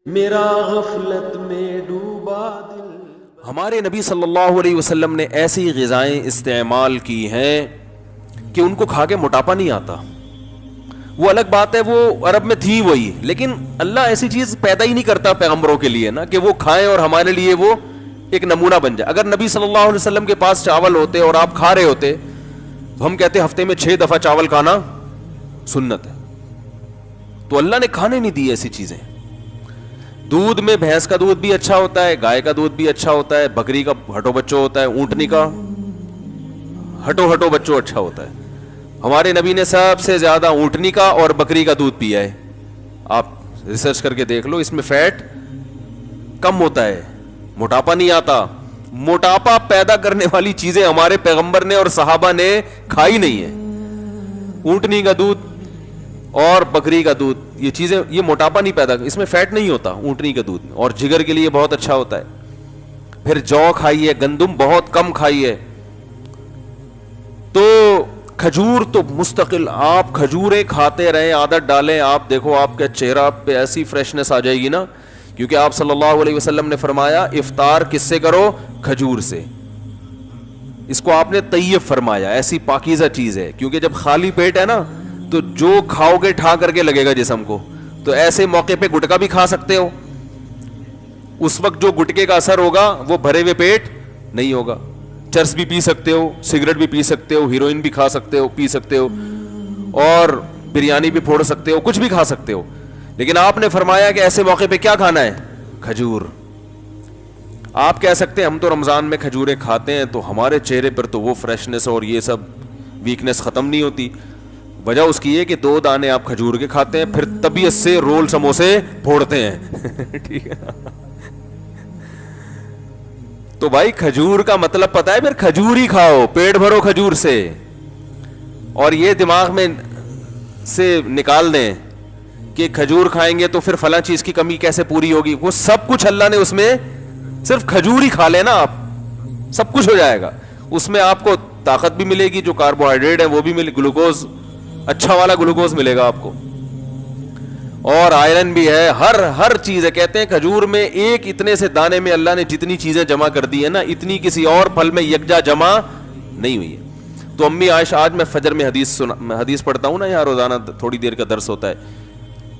میرا غفلت میں ڈوبا دل. ہمارے نبی صلی اللہ علیہ وسلم نے ایسی غذائیں استعمال کی ہیں کہ ان کو کھا کے موٹاپا نہیں آتا. وہ الگ بات ہے، وہ عرب میں تھی وہی، لیکن اللہ ایسی چیز پیدا ہی نہیں کرتا پیغمبروں کے لیے نا کہ وہ کھائیں اور ہمارے لیے وہ ایک نمونہ بن جائے. اگر نبی صلی اللہ علیہ وسلم کے پاس چاول ہوتے اور آپ کھا رہے ہوتے تو ہم کہتے ہفتے میں 6 دفعہ چاول کھانا سنت ہے. تو اللہ نے کھانے نہیں دی ایسی چیزیں. دودھ میں بھینس کا دودھ بھی اچھا ہوتا ہے، گائے کا دودھ بھی اچھا ہوتا ہے، بکری کا ہٹو بچو ہوتا ہے، اونٹنی کا ہٹو بچو اچھا ہوتا ہے. ہمارے نبی نے سب سے زیادہ اونٹنی کا اور بکری کا دودھ پیا ہے. آپ ریسرچ کر کے دیکھ لو، اس میں فیٹ کم ہوتا ہے، موٹاپا نہیں آتا. موٹاپا پیدا کرنے والی چیزیں ہمارے پیغمبر نے اور صحابہ نے کھائی نہیں ہے. اونٹنی کا دودھ اور بکری کا دودھ، یہ چیزیں یہ موٹاپا نہیں پیدا، اس میں فیٹ نہیں ہوتا اونٹنی کے دودھ میں، اور جگر کے لیے بہت اچھا ہوتا ہے. پھر جو کھائیے، گندم بہت کم کھائیے. تو کھجور تو مستقل آپ کھجوریں کھاتے رہیں، عادت ڈالیں، آپ دیکھو آپ کے چہرہ پہ ایسی فریشنس آ جائے گی نا، کیونکہ آپ صلی اللہ علیہ وسلم نے فرمایا افطار کس سے کرو؟ کھجور سے. اس کو آپ نے طیب فرمایا، ایسی پاکیزہ چیز ہے، کیونکہ جب خالی پیٹ ہے نا تو جو کھاؤ گے ٹھا کر کے لگے گا جسم کو. تو ایسے موقع پہ گٹکا بھی کھا سکتے ہو، اس وقت جو گٹکے کا اثر ہوگا وہ بھرے ہوئے پیٹ نہیں ہوگا. چرس بھی پی سکتے ہو، سگریٹ بھی پی سکتے ہو، ہیروئن بھی کھا سکتے ہو، پی سکتے ہو، اور بریانی بھی پھوڑ سکتے ہو، کچھ بھی کھا سکتے ہو. لیکن آپ نے فرمایا کہ ایسے موقع پہ کیا کھانا ہے؟ کھجور. آپ کہہ سکتے ہیں ہم تو رمضان میں کھجوریں کھاتے ہیں تو ہمارے چہرے پر تو وہ فریشنس اور یہ سب ویکنس ختم نہیں ہوتی. وجہ اس کی ہے کہ 2 دانے آپ کھجور کے کھاتے ہیں، پھر طبیعت سے رول سموسے پھوڑتے ہیں. ٹھیک ہے. تو بھائی کھجور کا مطلب پتا ہے، پھر کھجور ہی کھاؤ، پیٹ بھرو کھجور سے. اور یہ دماغ میں سے نکال دیں کہ کھجور کھائیں گے تو پھر فلاں چیز کی کمی کیسے پوری ہوگی. وہ سب کچھ اللہ نے اس میں، صرف کھجور ہی کھا لینا آپ، سب کچھ ہو جائے گا. اس میں آپ کو طاقت بھی ملے گی، جو کاربوہائیڈریٹ ہے وہ بھی ملے، گلوکوز اچھا والا گلوکوز ملے گا آپ کو، اور آئرن بھی ہے، ہر چیز ہے. کہتے ہیں کھجور میں ایک اتنے سے دانے میں اللہ نے جتنی چیزیں جمع کر دی ہے نا، اتنی کسی اور پھل میں یکجا جمع نہیں ہوئی ہے. تو امی عائشہ، آج میں فجر میں حدیث پڑھتا ہوں نا یہاں روزانہ، تھوڑی دیر کا درس ہوتا ہے،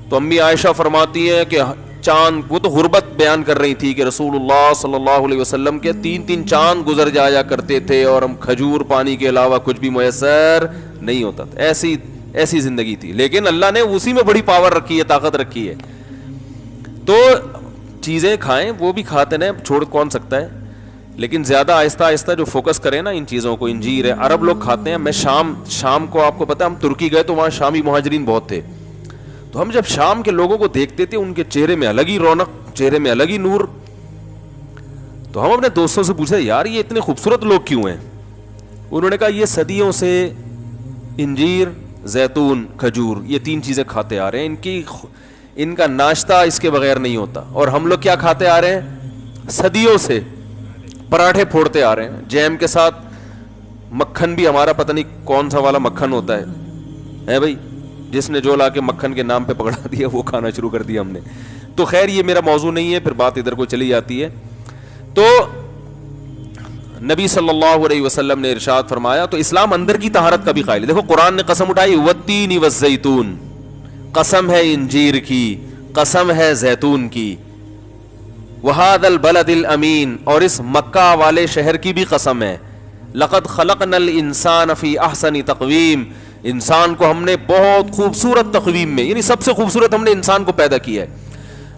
تو امی عائشہ فرماتی ہیں کہ چاند، وہ تو غربت بیان کر رہی تھی کہ رسول اللہ صلی اللہ علیہ وسلم کے 3 چاند گزر جایا کرتے تھے اور ہم کھجور پانی کے علاوہ کچھ بھی میسر نہیں ہوتا تھا. ایسی زندگی تھی، لیکن اللہ نے اسی میں بڑی پاور رکھی ہے، طاقت رکھی ہے. تو چیزیں کھائیں، وہ بھی کھاتے رہیں، چھوڑ کون سکتا ہے، لیکن زیادہ آہستہ آہستہ جو فوکس کریں نا ان چیزوں کو. انجیر ہے، عرب لوگ کھاتے ہیں. میں شام کو آپ کو پتا ہے، ہم ترکی گئے تو وہاں شامی مہاجرین بہت تھے. تو ہم جب شام کے لوگوں کو دیکھتے تھے، ان کے چہرے میں الگ ہی رونق، چہرے میں الگ ہی نور. تو ہم اپنے دوستوں سے پوچھے یار یہ اتنے خوبصورت لوگ کیوں ہیں؟ انہوں نے کہا یہ صدیوں سے انجیر، زیتون، کھجور، یہ 3 چیزیں کھاتے آ رہے ہیں. ان کا ناشتہ اس کے بغیر نہیں ہوتا. اور ہم لوگ کیا کھاتے آ رہے ہیں؟ صدیوں سے پراٹھے پھوڑتے آ رہے ہیں، جیم کے ساتھ مکھن بھی ہمارا پتہ نہیں کون سا والا مکھن ہوتا ہے بھائی، جس نے جو لا کے مکھن کے نام پہ پکڑا دیا وہ کھانا شروع کر دیا ہم نے. تو خیر یہ میرا موضوع نہیں ہے، پھر بات ادھر کو چلی جاتی ہے. تو نبی صلی اللہ علیہ وسلم نے ارشاد فرمایا، تو اسلام اندر کی طہارت کا بھی قائل ہے. دیکھو قرآن نے قسم اٹھائی، والتین والزیتون، قسم ہے انجیر کی، قسم ہے زیتون کی، وہذا البلد الامین، اور اس مکہ والے شہر کی بھی قسم ہے. لقد خلقنا الانسان فی احسن تقویم، انسان کو ہم نے بہت خوبصورت تقویم میں، یعنی سب سے خوبصورت ہم نے انسان کو پیدا کیا ہے.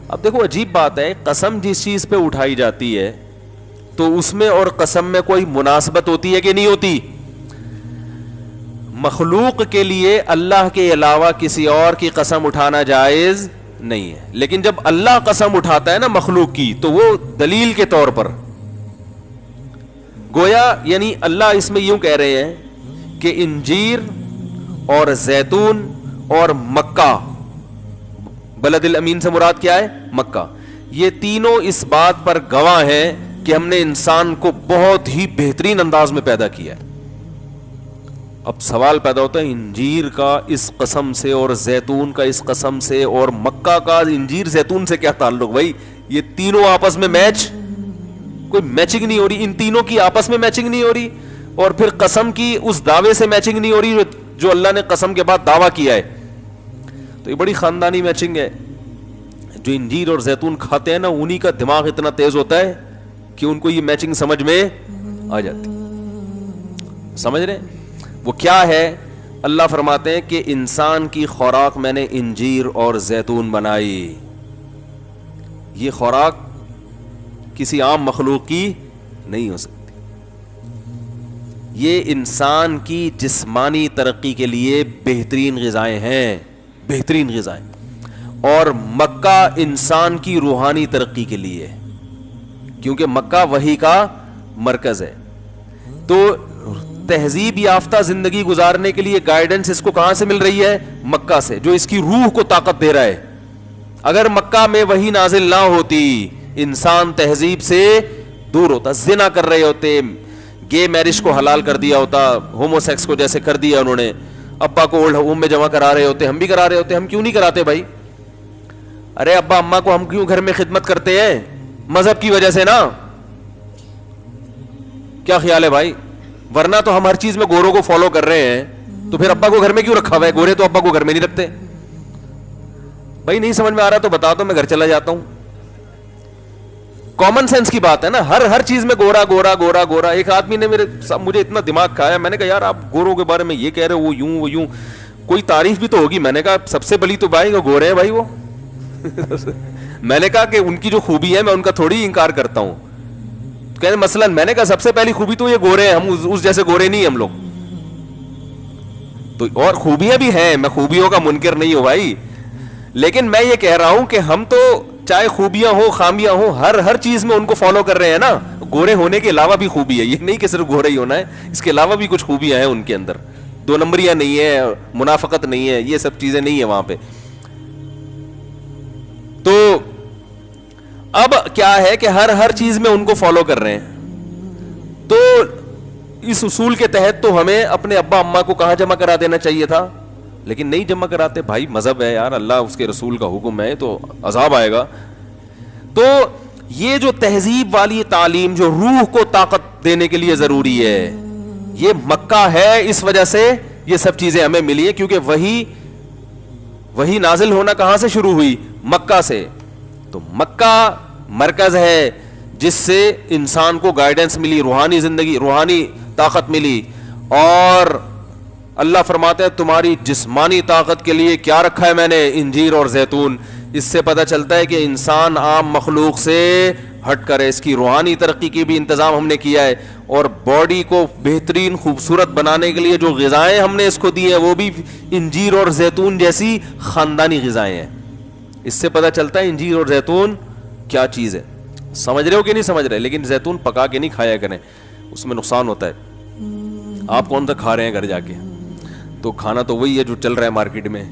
اب دیکھو عجیب بات ہے، قسم جس چیز پہ اٹھائی جاتی ہے تو اس میں اور قسم میں کوئی مناسبت ہوتی ہے کہ نہیں ہوتی؟ مخلوق کے لیے اللہ کے علاوہ کسی اور کی قسم اٹھانا جائز نہیں ہے، لیکن جب اللہ قسم اٹھاتا ہے نا مخلوق کی تو وہ دلیل کے طور پر گویا، یعنی اللہ اس میں یوں کہہ رہے ہیں کہ انجیر اور زیتون اور مکہ، بلد الامین سے مراد کیا ہے؟ مکہ، یہ تینوں اس بات پر گواہ ہیں کہ ہم نے انسان کو بہت ہی بہترین انداز میں پیدا کیا ہے. اب سوال پیدا ہوتا ہے انجیر کا اس قسم سے اور زیتون کا اس قسم سے اور مکہ کا انجیر زیتون سے کیا تعلق؟ بھائی یہ تینوں آپس میں کوئی میچنگ نہیں ہو رہی، ان تینوں کی آپس میں میچنگ نہیں ہو رہی، اور پھر قسم کی اس دعوے سے میچنگ نہیں ہو رہی جو اللہ نے قسم کے بعد دعویٰ کیا ہے. تو یہ بڑی خاندانی میچنگ ہے. جو انجیر اور زیتون کھاتے ہیں نا انہی کا دماغ اتنا تیز ہوتا ہے کہ ان کو یہ میچنگ سمجھ میں آ جاتی. سمجھ رہے ہیں وہ کیا ہے؟ اللہ فرماتے ہیں کہ انسان کی خوراک میں نے انجیر اور زیتون بنائی. یہ خوراک کسی عام مخلوق کی نہیں ہو سکتی. یہ انسان کی جسمانی ترقی کے لیے بہترین غذائیں ہیں، بہترین غذائیں. اور مکہ انسان کی روحانی ترقی کے لیے، کیونکہ مکہ وحی کا مرکز ہے. تو تہذیب یافتہ زندگی گزارنے کے لیے گائیڈنس اس کو کہاں سے مل رہی ہے؟ مکہ سے، جو اس کی روح کو طاقت دے رہا ہے. اگر مکہ میں وحی نازل نہ ہوتی انسان تہذیب سے دور ہوتا، زنا کر رہے ہوتے، گے میرج کو حلال کر دیا ہوتا، ہومو سیکس کو جیسے کر دیا انہوں نے، ابا کو اولڈ ہوم میں جمع کرا رہے ہوتے، ہم بھی کرا رہے ہوتے. ہم کیوں نہیں کراتے بھائی؟ ارے ابا اماں کو ہم کیوں گھر میں خدمت کرتے ہیں؟ مذہب کی وجہ سے نا. کیا خیال ہے بھائی؟ ورنہ تو ہم ہر چیز میں گوروں کو فالو کر رہے ہیں، تو پھر ابا کو گھر میں کیوں رکھا ہوا ہے؟ گورے تو ابا کو گھر میں نہیں رکھتے. بھائی نہیں سمجھ میں آ رہا تو بتا دو، میں گھر چلا جاتا ہوں. کامن سینس کی بات ہے نا. ہر چیز میں گورا گورا گورا گورا. ایک آدمی نے مجھے اتنا دماغ کھایا، میں نے کہا یار آپ گوروں کے بارے میں یہ کہہ رہے ہو، وہ یوں وہ یوں، کوئی تعریف بھی تو ہوگی. میں نے کہا سب سے بڑی تو بھائی وہ گورے ہیں بھائی. وہ میں نے کہا کہ ان کی جو خوبی ہے میں ان کا تھوڑی انکار کرتا ہوں. کہنے مثلاً میں نے کہا سب سے پہلی خوبی تو یہ گورے ہیں، ہم اس جیسے گورے نہیں ہم لوگ. تو اور خوبیاں بھی ہیں، میں خوبیوں کا منکر نہیں ہوں بھائی، لیکن میں یہ کہہ رہا ہوں کہ ہم تو چاہے خوبیاں ہو خامیاں ہو ہر چیز میں ان کو فالو کر رہے ہیں نا. گورے ہونے کے علاوہ بھی خوبی ہے، یہ نہیں کہ صرف گورے ہی ہونا ہے، اس کے علاوہ بھی کچھ خوبیاں ہیں ان کے اندر. دو نمبریاں نہیں ہے، منافقت نہیں ہے، یہ سب چیزیں نہیں ہیں وہاں پہ. تو اب کیا ہے کہ ہر چیز میں ان کو فالو کر رہے ہیں. تو اس اصول کے تحت تو ہمیں اپنے ابا اماں کو کہاں جمع کرا دینا چاہیے تھا، لیکن نہیں جمع کراتے. بھائی مذہب ہے یار، اللہ اس کے رسول کا حکم ہے تو عذاب آئے گا. تو یہ جو تہذیب والی تعلیم جو روح کو طاقت دینے کے لیے ضروری ہے، یہ مکہ ہے. اس وجہ سے یہ سب چیزیں ہمیں ملی ہیں، کیونکہ وہی نازل ہونا کہاں سے شروع ہوئی؟ مکہ سے. تو مکہ مرکز ہے جس سے انسان کو گائیڈنس ملی، روحانی زندگی، روحانی طاقت ملی. اور اللہ فرماتے ہیں تمہاری جسمانی طاقت کے لیے کیا رکھا ہے میں نے؟ انجیر اور زیتون. اس سے پتہ چلتا ہے کہ انسان عام مخلوق سے ہٹ کر ہے، اس کی روحانی ترقی کی بھی انتظام ہم نے کیا ہے. اور باڈی کو بہترین خوبصورت بنانے کے لیے جو غذائیں ہم نے اس کو دی ہیں وہ بھی انجیر اور زیتون جیسی خاندانی غذائیں ہیں. اس سے پتہ چلتا ہے انجیر اور زیتون کیا چیز ہے. سمجھ رہے ہو کہ نہیں سمجھ رہے؟ لیکن زیتون پکا کے نہیں کھایا کریں، اس میں نقصان ہوتا ہے. آپ کون سا کھا رہے ہیں گھر جا کے؟ تو کھانا تو وہی ہے جو چل رہا ہے مارکیٹ میں.